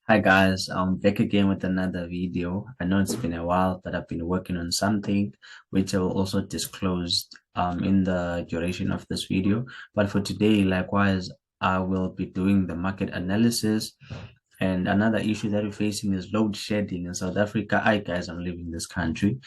Hi guys, I'm back again with another video. I know it's been a while, but I've been working on something which I will also disclose in the duration of this video. But for today, likewise, I will be doing the market analysis. And another issue that we're facing is load shedding in South Africa. Hi guys, I'm leaving this country.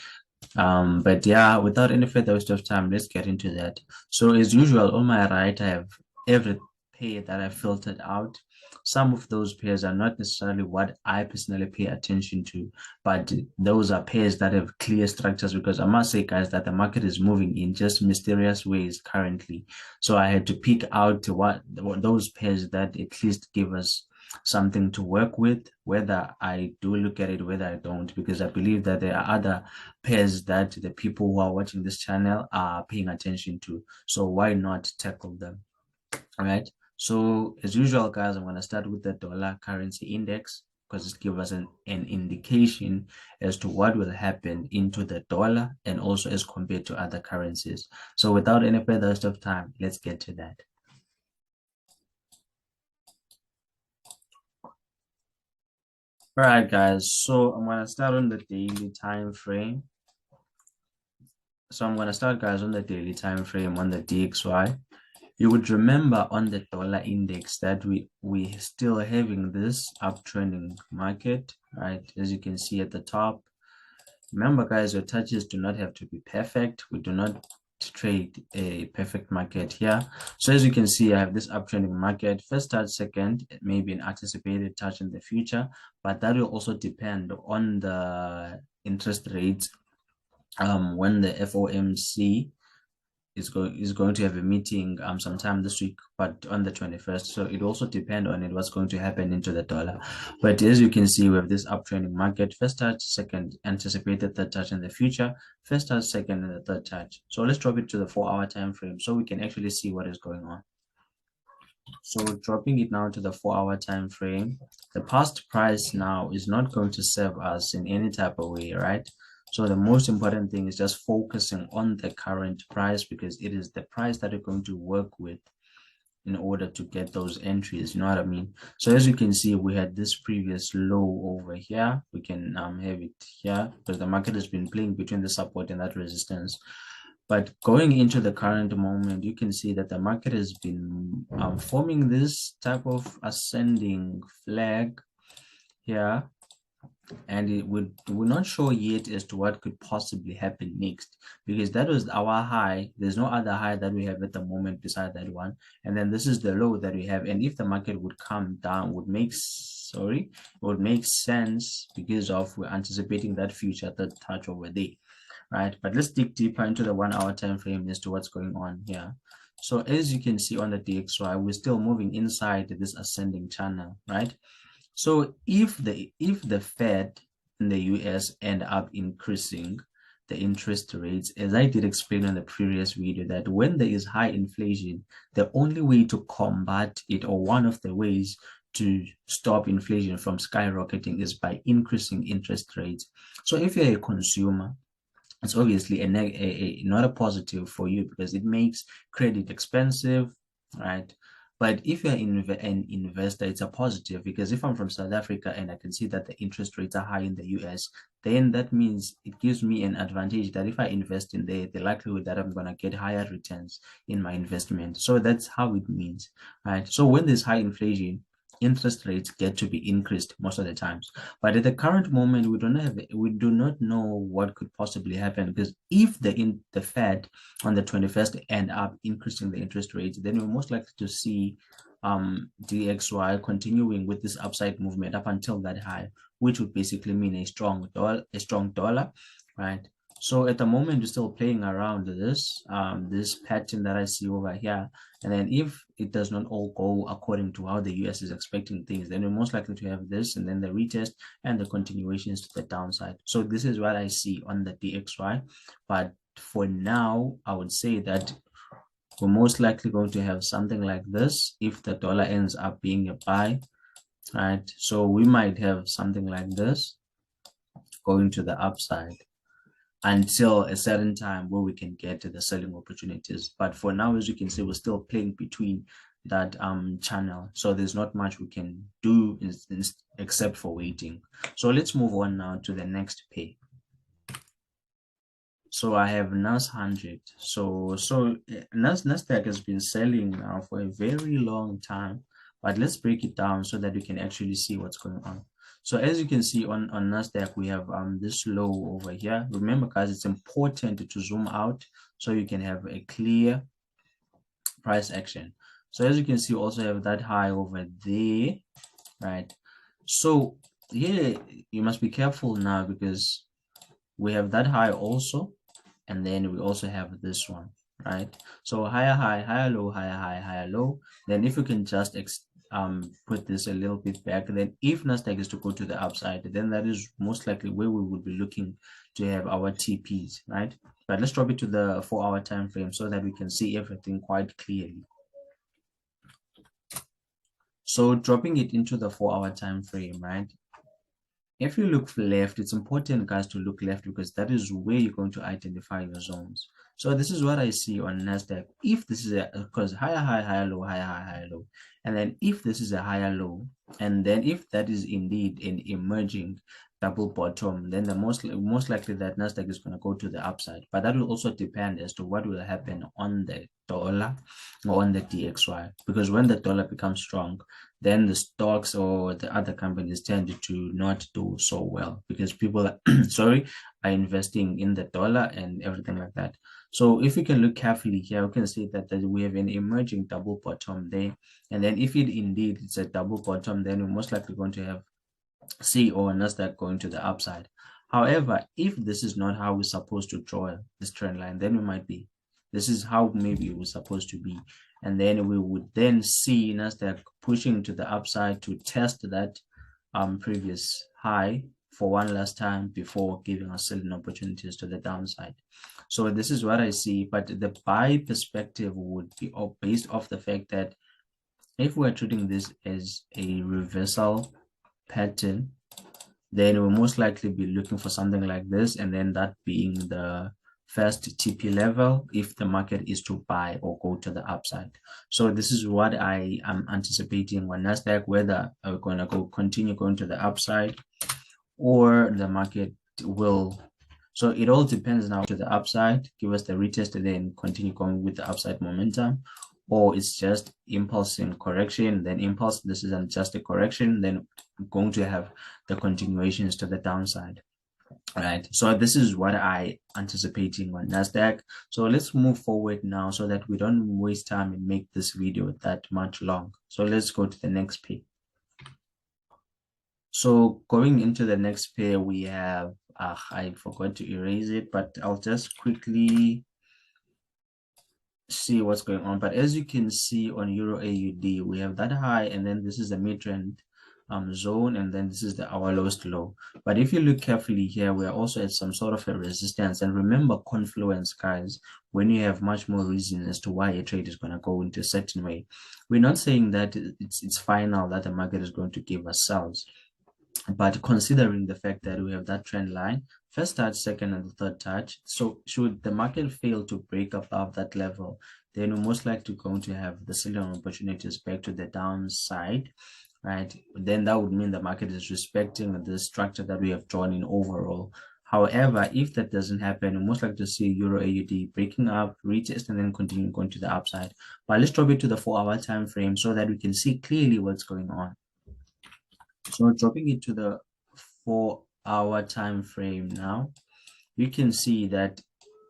But yeah, without any further waste of time, let's get into that. So as usual, on my right, I have every pair that I filtered out. Some of those pairs are not necessarily what I personally pay attention to, but those are pairs that have clear structures, because I must say, guys, that the market is moving in just mysterious ways currently. So I had to pick out what those pairs that at least give us something to work with, whether I do look at it, whether I don't, because I believe that there are other pairs that the people who are watching this channel are paying attention to. So why not tackle them? All right. So as usual, guys, I'm going to start with the dollar currency index, because it gives us an indication as to what will happen into the dollar and also as compared to other currencies. So without any further waste of time, let's get to that. All right, guys, so I'm going to start on the daily time frame. So I'm going to start, guys, on the daily time frame on the DXY. You would remember on the dollar index that we still having this uptrending market, right? As you can see at the top. Remember, guys, your touches do not have to be perfect. We do not trade a perfect market here. So as you can see, I have this uptrending market. First touch, second, maybe an anticipated touch in the future, but that will also depend on the interest rates. When the FOMC is going to have a meeting sometime this week, but on the 21st. So it also depends on it what's going to happen into the dollar. But as you can see, we have this uptrending market. First touch, second, anticipated third touch in the future. First touch, second, and the third touch. So let's drop it to the 4-hour time frame so we can actually see what is going on. So dropping it now to the 4-hour time frame, the past price now is not going to serve us in any type of way, right? So the most important thing is just focusing on the current price, because it is the price that you're going to work with in order to get those entries. You know what I mean? So as you can see, we had this previous low over here. We can have it here because the market has been playing between the support and that resistance. But going into the current moment, you can see that the market has been forming this type of ascending flag here, and we're not sure yet as to what could possibly happen next, because that was our high. There's no other high that we have at the moment beside that one, and then this is the low that we have. And if the market would come down, would make sense, because of we're anticipating that future third touch over there, right? But let's dig deeper into the 1-hour time frame as to what's going on here. So as you can see on the DXY, we're still moving inside this ascending channel, right? So if the Fed in the US end up increasing the interest rates, as I did explain in the previous video, that when there is high inflation, the only way to combat it, or one of the ways to stop inflation from skyrocketing, is by increasing interest rates. So if you're a consumer, it's obviously not a positive for you, because it makes credit expensive, right? But if you're an investor, it's a positive, because if I'm from South Africa and I can see that the interest rates are high in the US, then that means it gives me an advantage that if I invest in there, the likelihood that I'm going to get higher returns in my investment. So that's how it means, right? So when there's high inflation, interest rates get to be increased most of the times. But at the current moment, we do not know what could possibly happen, because if the Fed on the 21st end up increasing the interest rates, then we're most likely to see DXY continuing with this upside movement up until that high, which would basically mean a strong dollar, right? So at the moment, we're still playing around this this pattern that I see over here. And then if it does not all go according to how the US is expecting things, then we're most likely to have this, and then the retest and the continuations to the downside. So this is what I see on the DXY. But for now, I would say that we're most likely going to have something like this if the dollar ends up being a buy, right? So we might have something like this going to the upside until a certain time where we can get to the selling opportunities. But for now, as you can see, we're still playing between that channel. So there's not much we can do except for waiting. So let's move on now to the next pair. So I have NAS100. So Nasdaq has been selling now for a very long time, but let's break it down so that we can actually see what's going on. So as you can see on Nasdaq, we have this low over here. Remember, guys, it's important to zoom out so you can have a clear price action. So as you can see, also have that high over there, right? So here you must be careful now because we have that high also, and then we also have this one, right? So higher high, higher low, higher high, higher low. Then if you can just put this a little bit back, then if Nasdaq is to go to the upside, then that is most likely where we would be looking to have our TPs, right? But let's drop it to the 4-hour time frame so that we can see everything quite clearly. So dropping it into the 4-hour time frame, right? If you look left, it's important, guys, to look left because that is where you're going to identify your zones. So this is what I see on Nasdaq. If this is because higher high, higher low, higher high, higher low, and then if this is a higher low, and then if that is indeed an emerging double bottom, then the most likely that Nasdaq is going to go to the upside. But that will also depend as to what will happen on the dollar or on the DXY, because when the dollar becomes strong, then the stocks or the other companies tend to not do so well because people are, are investing in the dollar and everything like that. So if you can look carefully here, we can see that we have an emerging double bottom there. And then if it indeed it's a double bottom, then we're most likely going to have C or Nasdaq going to the upside. However, if this is not how we're supposed to draw this trend line, then we might be. This is how maybe it was supposed to be. And then we would then see Nasdaq pushing to the upside to test that previous high for one last time before giving us selling opportunities to the downside. So this is what I see, but the buy perspective would be based off the fact that if we're treating this as a reversal pattern, then we'll most likely be looking for something like this, and then that being the first TP level if the market is to buy or go to the upside. So this is what I am anticipating on Nasdaq, whether we're going to continue going to the upside or the market will. So it all depends now to the upside, give us the retest and then continue going with the upside momentum, or it's just impulse and correction, then impulse, this isn't just a correction, then going to have the continuations to the downside. Right, so this is what I anticipating on Nasdaq. So let's move forward now so that we don't waste time and make this video that much long. So let's go to the next pair. So going into the next pair, we have I forgot to erase it, but I'll just quickly see what's going on. But as you can see on EURAUD, we have that high, and then this is the mid-trend zone, and then this is the hour lowest low. But if you look carefully here, we're also at some sort of a resistance. And remember confluence, guys, when you have much more reason as to why a trade is going to go into a certain way. We're not saying that it's final that the market is going to give us sells, but considering the fact that we have that trend line, first touch, second and the third touch, so should the market fail to break above that level, then we're most likely going to have the selling opportunities back to the downside, right? Then that would mean the market is respecting the structure that we have drawn in overall. However, if that doesn't happen, we're most likely to see EURAUD breaking up, retest, and then continue going to the upside. But let's drop it to the 4-hour time frame so that we can see clearly what's going on. So dropping it to the 4-hour time frame now, you can see that,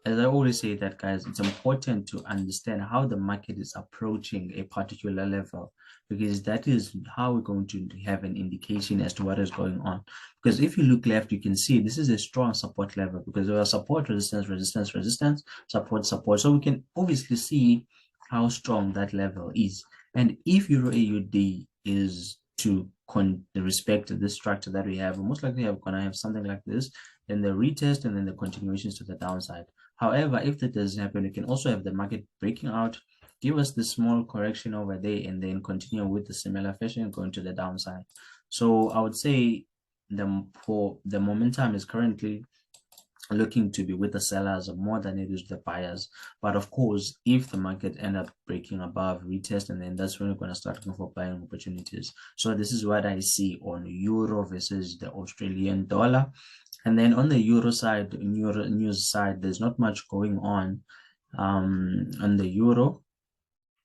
as I always say that, guys, it's important to understand how the market is approaching a particular level, because that is how we're going to have an indication as to what is going on. Because if you look left, you can see this is a strong support level because there are support, resistance, resistance, resistance, support, support. So we can obviously see how strong that level is. And if EURAUD is to respect this structure that we have, we're most likely going to have something like this, then the retest and then the continuations to the downside. However, if that doesn't happen, we can also have the market breaking out, give us the small correction over there, and then continue with the similar fashion going to the downside. So I would say the momentum is currently looking to be with the sellers more than it is the buyers. But of course, if the market end up breaking above retest, and then that's when we're going to start looking for buying opportunities. So this is what I see on euro versus the Australian dollar. And then on the euro side, euro news side, there's not much going on the euro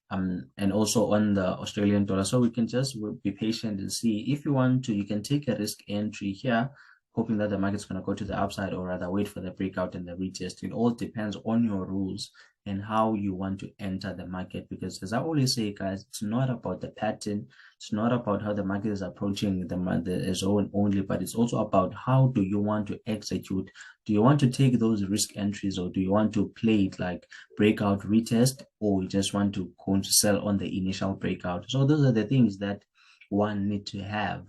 and also on the Australian dollar. So we can just be patient and see. If you want to, you can take a risk entry here, hoping that the market's going to go to the upside, or rather wait for the breakout and the retest. It all depends on your rules and how you want to enter the market, because as I always say, guys, it's not about the pattern, it's not about how the market is approaching the zone only, but it's also about how do you want to execute. Do you want to take those risk entries, or do you want to play it like breakout retest, or you just want to go to sell on the initial breakout? So those are the things that one need to have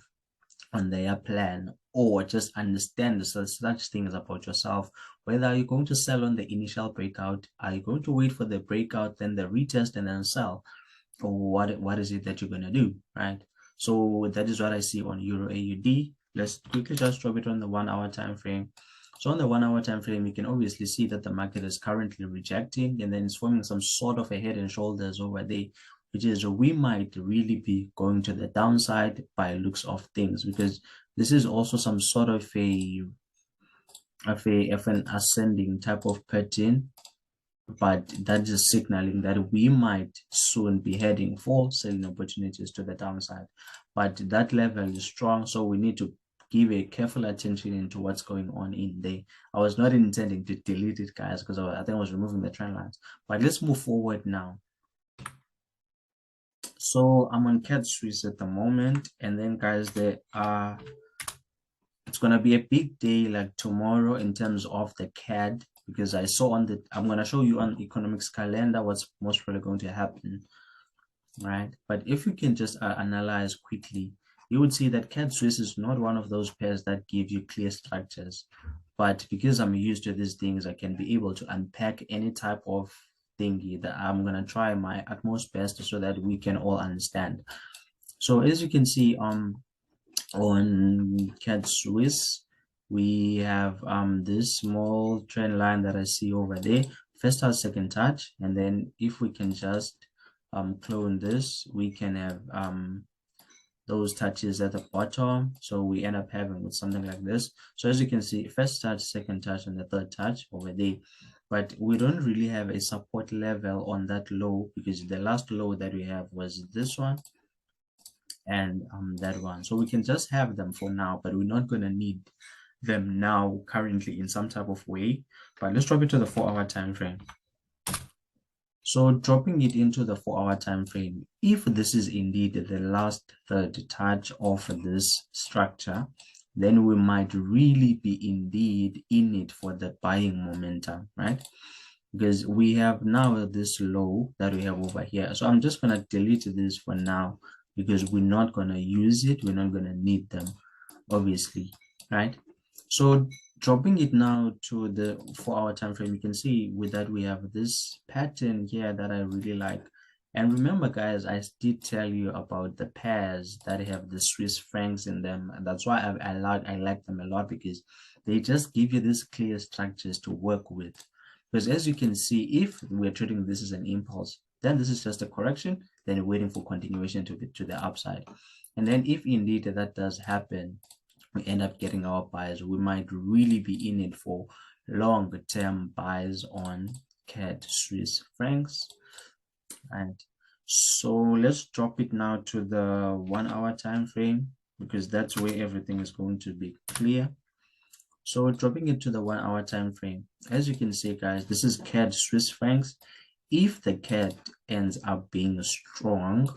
on their plan, or just understand such things about yourself. Whether are you going to sell on the initial breakout, are you going to wait for the breakout, then the retest, and then sell, or what is it that you're going to do, right? So that is what I see on Euro AUD. Let's quickly just drop it on the 1 hour time frame. So on the 1 hour time frame, you can obviously see that the market is currently rejecting, and then it's forming some sort of a head and shoulders over there, which is we might really be going to the downside by looks of things, because this is also some sort of an ascending type of pattern, but that is signaling that we might soon be heading for selling opportunities to the downside. But that level is strong, so we need to give a careful attention into what's going on in there. I was not intending to delete it, guys, because I think I was removing the trend lines. But let's move forward now. So I'm on CAD Swiss at the moment, and then guys, it's gonna be a big day like tomorrow in terms of the CAD, because I saw I'm gonna show you on economics calendar what's most probably going to happen, right? But if you can just analyze quickly, you would see that CAD Swiss is not one of those pairs that give you clear structures. But because I'm used to these things, I can be able to unpack any type of thingy that I'm going to try my utmost best so that we can all understand. So as you can see on CAD Swiss, we have this small trend line that I see over there, first touch, second touch, and then if we can just clone this, we can have those touches at the bottom, so we end up having with something like this. So as you can see, first touch, second touch, and the third touch over there, but we don't really have a support level on that low, because the last low that we have was this one and that one. So we can just have them for now, but we're not going to need them now currently in some type of way. But let's drop it to the 4 hour time frame. So dropping it into the 4 hour time frame, if this is indeed the last third touch of this structure, then we might really be indeed in it for the buying momentum, right? Because we have now this low that we have over here. So I'm just going to delete this for now, because we're not going to use it. We're not going to need them, obviously, right? So dropping it now to the 4 hour time frame, you can see with that we have this pattern here that I really like. And remember, guys, I did tell you about the pairs that have the Swiss francs in them, and that's why I like them a lot, because they just give you these clear structures to work with. Because as you can see, if we're treating this as an impulse, then this is just a correction, then waiting for continuation to the upside. And then if indeed that does happen, we end up getting our buys, we might really be in it for long-term buys on CAD Swiss francs. And so let's drop it now to the 1 hour time frame, because that's where everything is going to be clear. So dropping it to the 1 hour time frame, as you can see, guys, this is CAD Swiss francs. If the CAD ends up being strong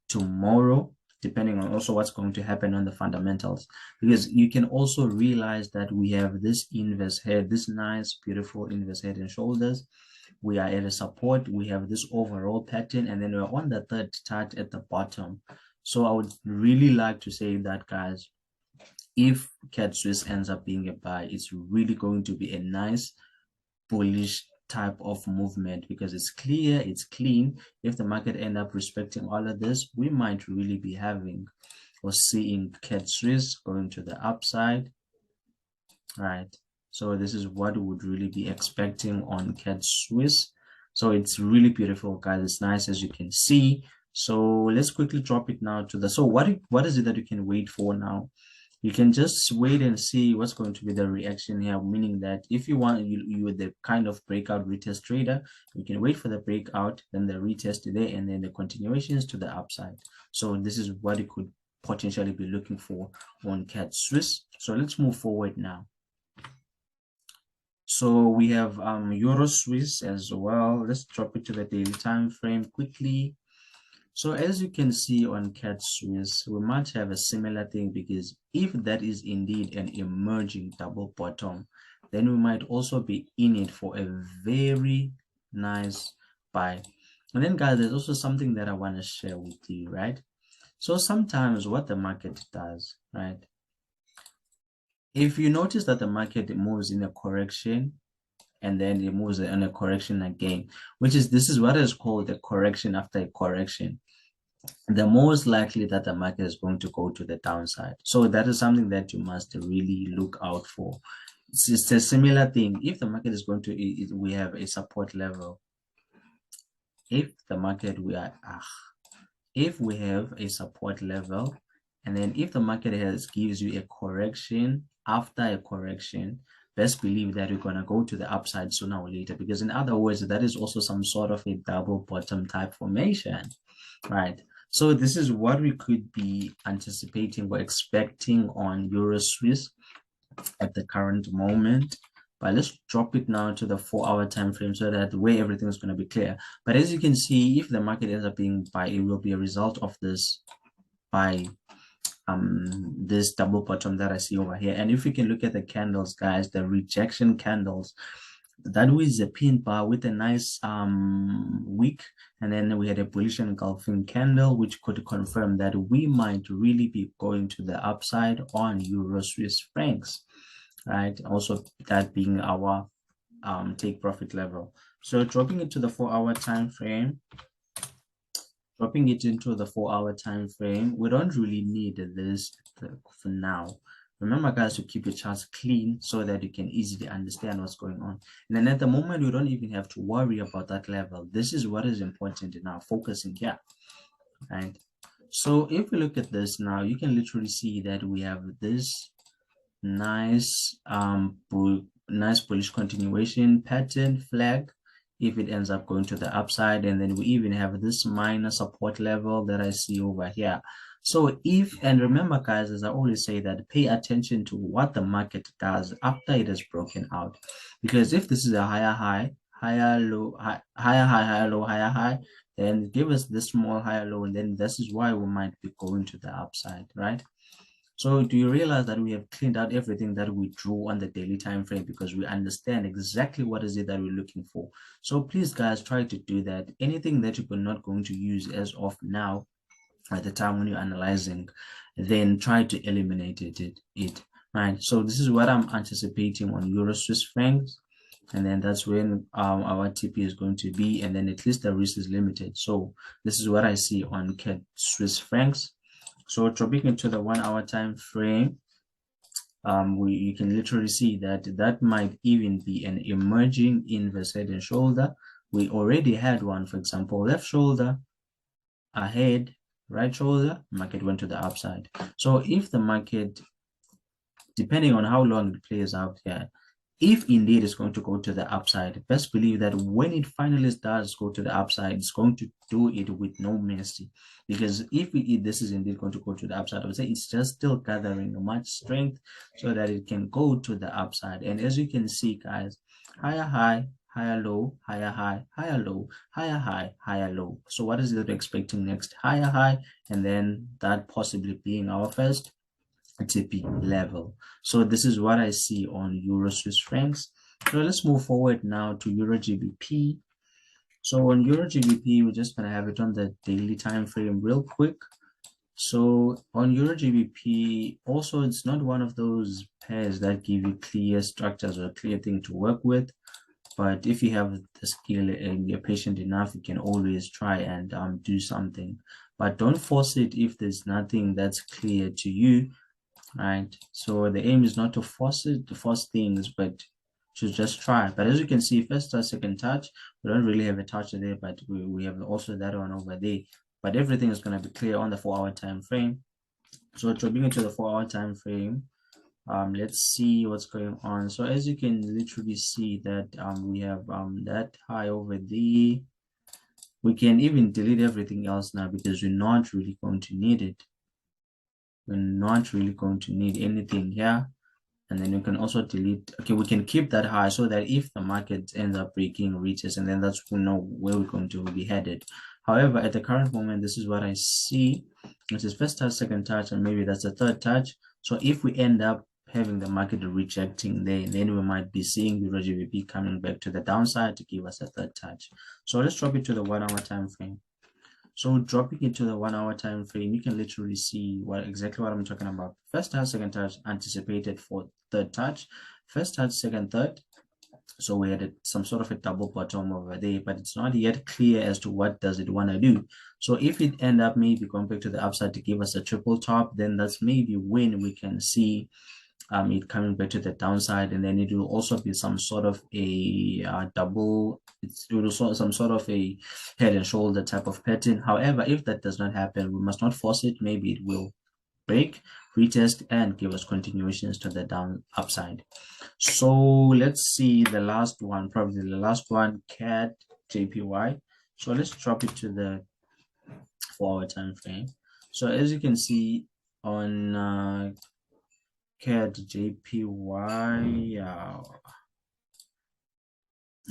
tomorrow, depending on also what's going to happen on the fundamentals, because you can also realize that we have this inverse head, this nice, beautiful inverse head and shoulders. We are at a support, we have this overall pattern, and then we're on the third touch at the bottom. So I would really like to say that, guys, if CAD Swiss ends up being a buy, it's really going to be a nice bullish type of movement, because it's clear, it's clean. If the market end up respecting all of this, we might really be having or seeing CAD Swiss going to the upside, right? So this is what we would really be expecting on CAD Swiss. So it's really beautiful, guys. It's nice, as you can see. So let's quickly drop it now to the, so what is it that you can wait for now? You can just wait and see what's going to be the reaction here, meaning that if you want, you the kind of breakout retest trader, you can wait for the breakout, then the retest there, and then the continuations to the upside. So this is what you could potentially be looking for on CAD Swiss. So let's move forward now. So we have Euro Swiss as well. Let's drop it to the daily time frame quickly. So as you can see on CAD Swiss, we might have a similar thing, because if that is indeed an emerging double bottom, then we might also be in it for a very nice buy. And then guys, there's also something that I want to share with you, right? So sometimes what the market does, right? If you notice that the market moves in a correction, and then it moves in a correction again, this is what is called a correction after a correction, the most likely that the market is going to go to the downside. So that is something that you must really look out for. It's a similar thing. If the market is going to, we have a support level. If the market, if we have a support level, and then if the market gives you a correction after a correction, best believe that you're going to go to the upside sooner or later, because in other words, that is also some sort of a double bottom type formation, right? So this is what we could be anticipating or expecting on Euro Swiss at the current moment. But let's drop it now to the 4-hour time frame, so that the way everything is going to be clear. But as you can see, if the market ends up being buy, it will be a result of this buy, this double bottom that I see over here. And if we can look at the candles, guys, the rejection candles, that was a pin bar with a nice wick, and then we had a bullish engulfing candle, which could confirm that we might really be going to the upside on Euro Swiss francs, right? Also, that being our take profit level. So dropping it to the 4-hour time frame, dropping it into the 4-hour time frame, we don't really need this for now. Remember, guys, to keep your charts clean so that you can easily understand what's going on. And then at the moment, you don't even have to worry about that level. This is what is important in our focusing here, right? So if we look at this now, you can literally see that we have this nice nice bullish continuation pattern flag if it ends up going to the upside, and then we even have this minor support level that I see over here. So and remember, guys, as I always say, that pay attention to what the market does after it has broken out, because if this is a higher high, higher low, higher high, higher low, higher high, then give us this small higher low, and then this is why we might be going to the upside, right? So do you realize that we have cleaned out everything that we drew on the daily time frame, because we understand exactly what is it that we're looking for? So please, guys, try to do that. Anything that you're not going to use as of now at the time when you're analyzing, then try to eliminate it, right? So this is what I'm anticipating on Euro Swiss francs, and then that's when our TP is going to be, and then at least the risk is limited. So this is what I see on CAD Swiss francs. So dropping into the 1-hour time frame, you can literally see that might even be an emerging inverse head and shoulder. We already had one, for example, left shoulder, ahead, right shoulder, market went to the upside. So if the market, depending on how long it plays out here, if indeed it's going to go to the upside, best believe that when it finally does go to the upside, it's going to do it with no mercy. Because if this is indeed going to go to the upside, I would say it's just still gathering much strength so that it can go to the upside. And as you can see, guys, higher high, higher low, higher high, higher low, higher high, higher low. So what is it we're expecting next? Higher high, and then that possibly being our first TP level. So this is what I see on Euro Swiss francs. So let's move forward now to EURGBP. So on EURGBP, we're just gonna have it on the daily time frame real quick. So on EURGBP, also it's not one of those pairs that give you clear structures or a clear thing to work with. But if you have the skill and you're patient enough, you can always try and do something. But don't force it if there's nothing that's clear to you. right? So the aim is not to force things, but to just try. But as you can see, first touch, second touch, we don't really have a touch there, but we have also that one over there. But everything is going to be clear on the 4-hour time frame. So dropping into the 4-hour time frame, let's see what's going on. So as you can literally see that we have that high over there. We can even delete everything else now because we're not really going to need it. We're not really going to need anything here. And then you can also delete. Okay, we can keep that high so that if the market ends up breaking reaches, and then that's we know where we're going to be headed. However, at the current moment, this is what I see, which is first touch, second touch, and maybe that's the third touch. So if we end up having the market rejecting there, then we might be seeing the EURGBP coming back to the downside to give us a third touch. So let's drop it to the 1-hour time frame. So dropping it to the 1-hour time frame, you can literally see exactly what I'm talking about. First touch, second touch, anticipated for third touch. First touch, second, third. So we had some sort of a double bottom over there, but it's not yet clear as to what does it want to do. So if it end up maybe going back to the upside to give us a triple top, then that's maybe when we can see it coming back to the downside, and then it will also be some sort of a double. It will also some sort of a head and shoulder type of pattern. However, if that does not happen, we must not force it. Maybe it will break, retest, and give us continuations to the upside. So let's see the last one, probably the last one, CADJPY. So let's drop it to the 4-hour time frame. So as you can see on CADJPY,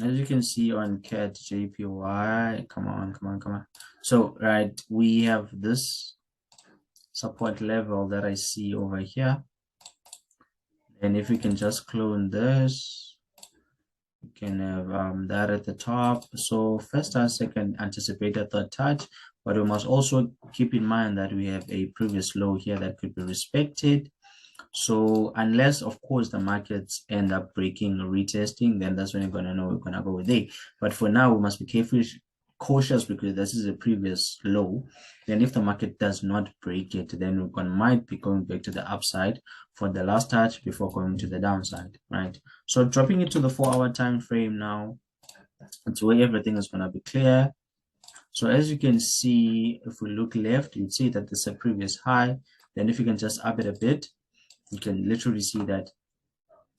as you can see on CADJPY, come on. So right, we have this support level that I see over here, and if we can just clone this, we can have that at the top. So first touch, second anticipated, third touch, but we must also keep in mind that we have a previous low here that could be respected. So unless, of course, the markets end up breaking or retesting, then that's when you're going to know we're going to go with it. But for now, we must be cautious because this is a previous low. Then if the market does not break it, then we might be going back to the upside for the last touch before going to the downside, right? So dropping it to the 4-hour time frame now, it's where everything is going to be clear. So as you can see, if we look left, you'd see that this is a previous high. Then if you can just up it a bit, you can literally see that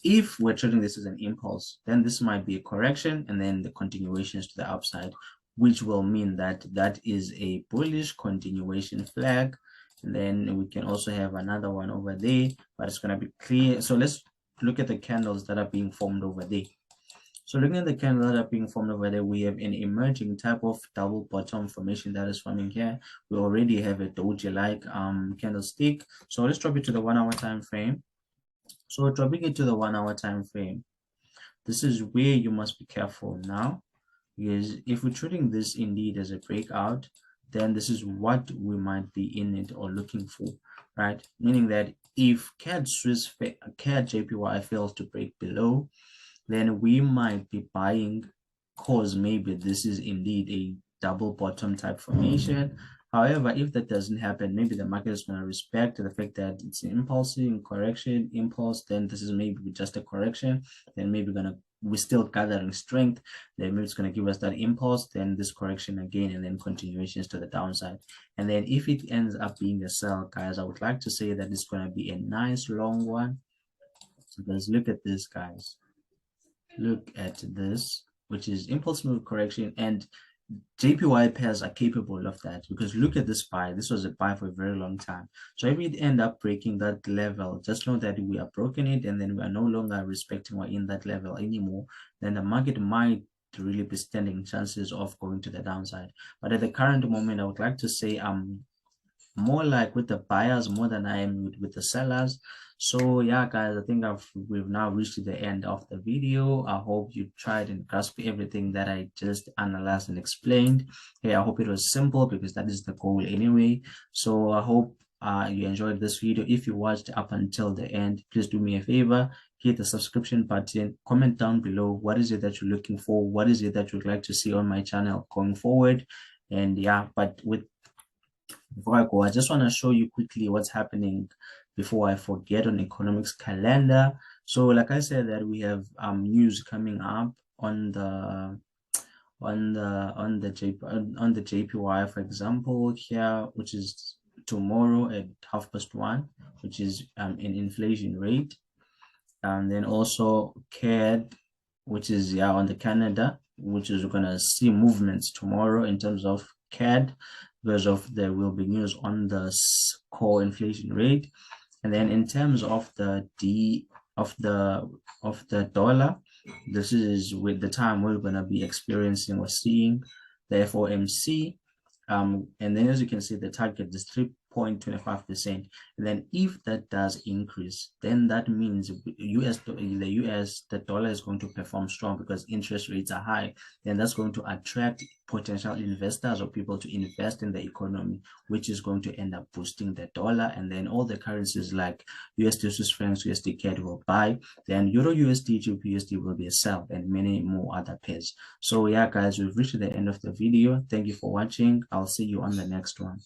if we're treating this as an impulse, then this might be a correction and then the continuations to the upside, which will mean that that is a bullish continuation flag. And then we can also have another one over there, but it's going to be clear. So let's look at the candles that are being formed over there. So looking at the candles that are being formed over there, we have an emerging type of double bottom formation that is forming here. We already have a doji-like candlestick. So let's drop it to the 1-hour time frame. So dropping it to the 1-hour time frame, this is where you must be careful now, because if we're treating this indeed as a breakout, then this is what we might be in it or looking for, right? Meaning that if CADJPY fails to break below, then we might be buying, cause maybe this is indeed a double bottom type formation. However, if that doesn't happen, maybe the market is going to respect the fact that it's an impulsive correction, impulse, then this is maybe just a correction, then maybe we're still gathering strength, then maybe it's going to give us that impulse, then this correction again, and then continuations to the downside. And then if it ends up being a sell, guys, I would like to say that it's going to be a nice long one. Because look at this, guys. Look at this, which is impulse move correction, and JPY pairs are capable of that, because look at this buy. This was a buy for a very long time. So if we end up breaking that level, just know that we are broken it, and then we are no longer respecting or in that level anymore, then the market might really be standing chances of going to the downside. But at the current moment, I would like to say I'm more like with the buyers more than I am with the sellers. So yeah, guys, I think we've now reached the end of the video. I hope you tried and grasped everything that I just analyzed and explained. Hey, I hope it was simple, because that is the goal anyway. So I hope you enjoyed this video. If you watched up until the end, please do me a favor, hit the subscription button, comment down below what is it that you're looking for, what is it that you'd like to see on my channel going forward. And yeah, but before I go, I just want to show you quickly what's happening before I forget, on economics calendar. So like I said, that we have news coming up on the JPY, for example, here, which is tomorrow at 1:30, which is an inflation rate. And then also CAD, which is on the Canada, which is gonna see movements tomorrow in terms of CAD, because there will be news on the core inflation rate. And then in terms of the dollar, this is with the time we're gonna be experiencing or seeing the FOMC. And then as you can see, the target is 3.25%. And then if that does increase, then that means the dollar is going to perform strong because interest rates are high. Then that's going to attract potential investors or people to invest in the economy, which is going to end up boosting the dollar. And then all the currencies like USD Swiss francs, USD CAD will buy. Then Euro USD, GBP USD will be a sell, and many more other pairs. So yeah, guys, we've reached the end of the video. Thank you for watching. I'll see you on the next one.